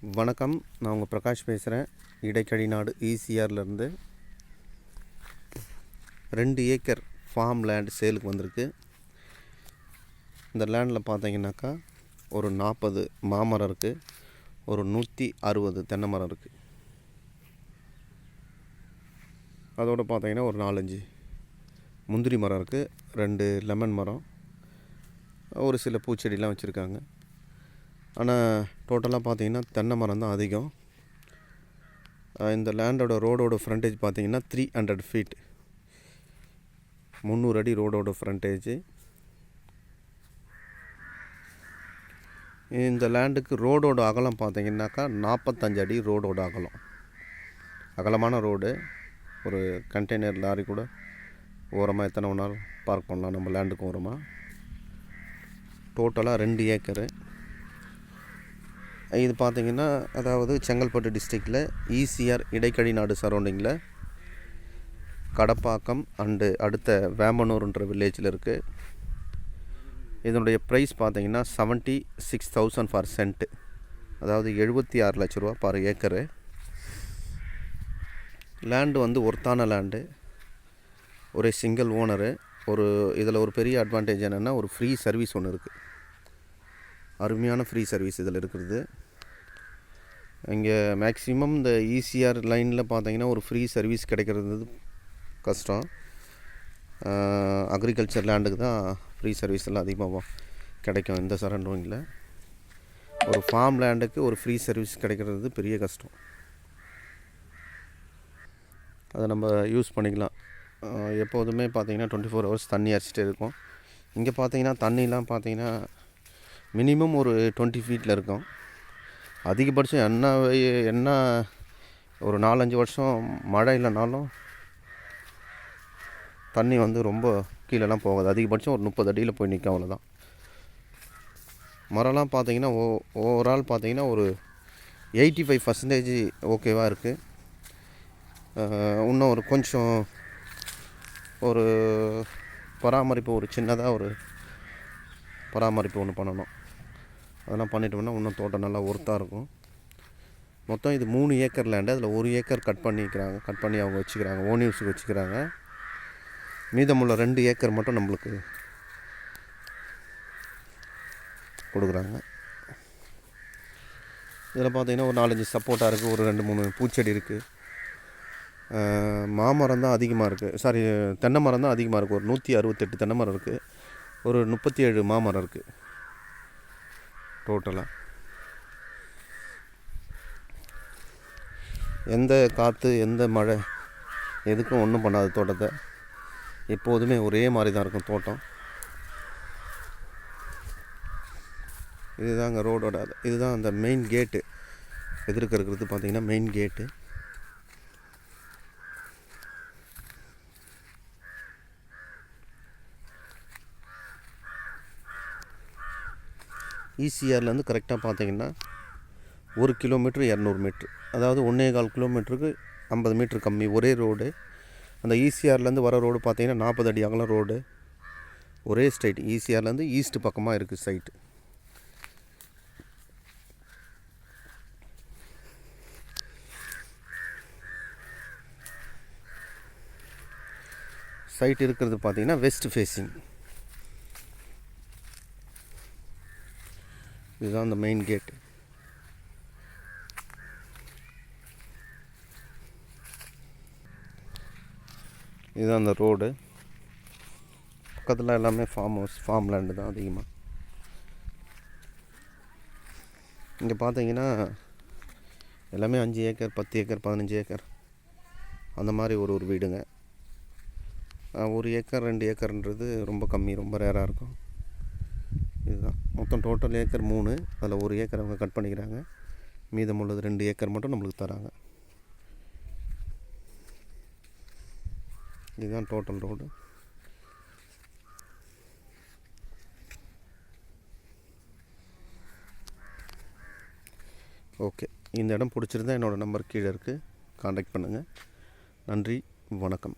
வணக்கம், நான் உங்கள் பிரகாஷ் பேசுகிறேன். இடைக்கழி நாடு ஈசிஆர்லேருந்து 2 ஏக்கர் ஃபார்ம் லேண்ட் சேலுக்கு வந்திருக்கு. இந்த லேண்டில் பார்த்தீங்கன்னாக்கா ஒரு 40 மாமரம் இருக்குது, ஒரு 160 தென்னை மரம் இருக்குது. அதோடு பார்த்தீங்கன்னா ஒரு 4-5 முந்திரி மரம் இருக்குது, 2 லெமன் மரம், ஒரு சில பூச்செடிலாம் வச்சுருக்காங்க. ஆனால் டோட்டலாக பார்த்தீங்கன்னா தென்னை மரம் தான் அதிகம். இந்த லேண்டோட ரோடோட ஃப்ரண்டேஜ் பார்த்தீங்கன்னா 300 ஃபீட், 300 அடி ரோடோட ஃப்ரண்டேஜ். இந்த லேண்டுக்கு ரோடோட அகலம் பார்த்தீங்கன்னாக்கா 45 அடி ரோடோட அகலம். அகலமான ரோடு. ஒரு கண்டெய்னர் லாரி கூட ஓரமாக எத்தனை வேணாலும் பார்க் பண்ணலாம் நம்ம லேண்டுக்கு ஓரமாக. டோட்டலாக 2 ஏக்கரு. இது பார்த்திங்கன்னா அதாவது செங்கல்பட்டு டிஸ்ட்ரிக்டில் ஈசிஆர் இடைக்கழி நாடு சரௌண்டிங்கில் கடப்பாக்கம் அண்டு அடுத்த வேம்பனூர்ன்ற வில்லேஜில் இருக்குது. இதனுடைய ப்ரைஸ் பார்த்திங்கன்னா 76,000 ஃபார் சென்ட்டு, அதாவது 76 லட்ச ரூபா பர் ஏக்கரு. லேண்டு வந்து ஒர்த்தான லேண்டு, ஒரு சிங்கிள் ஓனரு. இதில் ஒரு பெரிய அட்வான்டேஜ் என்னென்னா ஒரு ஃப்ரீ சர்வீஸ் ஒன்று இருக்குது. அருமையான ஃப்ரீ சர்வீஸ் இதில் இருக்கிறது. இங்கே மேக்ஸிமம் இந்த ஈசிஆர் லைனில் பார்த்தீங்கன்னா ஒரு ஃப்ரீ சர்வீஸ் கிடைக்கிறது கஷ்டம். அக்ரிகல்ச்சர் லேண்டுக்கு தான் ஃப்ரீ சர்வீஸ் எல்லாம் அதிகமாக கிடைக்கும். இந்த சரௌண்டிங்கில் ஒரு ஃபார்ம் லேண்டுக்கு ஒரு ஃப்ரீ சர்வீஸ் கிடைக்கிறது பெரிய கஷ்டம். அதை நம்ம யூஸ் பண்ணிக்கலாம். எப்போதுமே பார்த்திங்கன்னா 24 ஹவர்ஸ் தண்ணி அடிச்சிட்டே இருக்கும். இங்கே பார்த்தீங்கன்னா தண்ணிலாம் பார்த்தீங்கன்னா மினிமம் ஒரு 20 ஃபீட்டில் இருக்கும். அதிகபட்சம் என்ன ஒரு 4-5 வருஷம் மழை இல்லைனாலும் தண்ணி வந்து ரொம்ப கீழெல்லாம் போகாது. அதிகபட்சம் ஒரு 30 அடியில் போய் நிற்கும், அவ்வளோதான். மரம்லாம் பார்த்தீங்கன்னா ஓவரால் பார்த்தீங்கன்னா ஒரு 85% ஓகேவாக இருக்குது. இன்னும் ஒரு கொஞ்சம் ஒரு பராமரிப்பு, ஒரு சின்னதாக ஒரு பராமரிப்பு ஒன்று பண்ணணும். அதெல்லாம் பண்ணிட்டோம்னா இன்னும் தோட்டம் நல்லா ஒர்த்தாக இருக்கும். மொத்தம் இது 3 ஏக்கர் லேண்டு. அதில் 1 ஏக்கர் கட் பண்ணி அவங்க வச்சுக்கிறாங்க, ஓன் யூஸுக்கு வச்சுக்கிறாங்க. மீதமுள்ள 2 ஏக்கர் மட்டும் நம்மளுக்கு கொடுக்குறாங்க. இதில் பார்த்திங்கன்னா ஒரு 4-5 சப்போட்டா இருக்குது, ஒரு 2-3 பூச்செடி இருக்குது. மாமரம் தான் அதிகமாக இருக்குது, தென்னை மரம் தான் அதிகமாக இருக்குது. ஒரு 168 தென்னை மரம் இருக்குது, ஒரு 37 மாமரம் இருக்குது டோட்டலாக. எந்த காற்று எந்த மழை எதுக்கும் ஒன்றும் பண்ணாது தோட்டத்தை. எப்போதுமே ஒரே மாதிரி தான் இருக்கும் தோட்டம். இதுதாங்க ரோடோட, இதுதான் அந்த மெயின் கேட்டு. எதிர்க்க இருக்கிறது பார்த்திங்கன்னா மெயின் கேட்டு. ஈசிஆர்லேருந்து கரெக்டாக பார்த்தீங்கன்னா 1 கிலோமீட்ரு 200 மீட்ரு, அதாவது 1.25 கிலோமீட்டருக்கு 50 மீட்ரு கம்மி ஒரே ரோடு. அந்த ஈசிஆர்லேருந்து வர ரோடு பார்த்தீங்கன்னா 40 அடி அகலம் ரோடு, ஒரே ஸ்ட்ரைட். ஈசிஆர்லேருந்து ஈஸ்ட் பக்கமாக இருக்குது சைட்டு. சைட் இருக்கிறது பார்த்தீங்கன்னா வெஸ்ட் ஃபேஸிங். இதுதான் அந்த மெயின் கேட். இதுதான் அந்த ரோடு. பக்கத்தில் எல்லாமே ஃபார்ம் லேண்டு தான் அதிகமாக. இங்கே பார்த்தீங்கன்னா எல்லாமே 5 ஏக்கர் 10 ஏக்கர் 15 ஏக்கர் அந்த மாதிரி ஒரு வீடுங்க. 1 ஏக்கர் 2 ஏக்கர்ன்றது ரொம்ப கம்மி, ரொம்ப ரேராக இருக்கும். இதுதான் மொத்தம் டோட்டல் ஏக்கர் 3. அதில் 1 ஏக்கர் அவங்க கட் பண்ணிக்கிறாங்க. மீதம் உள்ளது 2 ஏக்கர் மட்டும் நம்மளுக்கு தராங்க. இதுதான் டோட்டல் ரோடு. ஓகே, இந்த இடம் பிடிச்சிருந்தா என்னோடய நம்பர் கீழே இருக்குது, காண்டாக்ட் பண்ணுங்கள். நன்றி, வணக்கம்.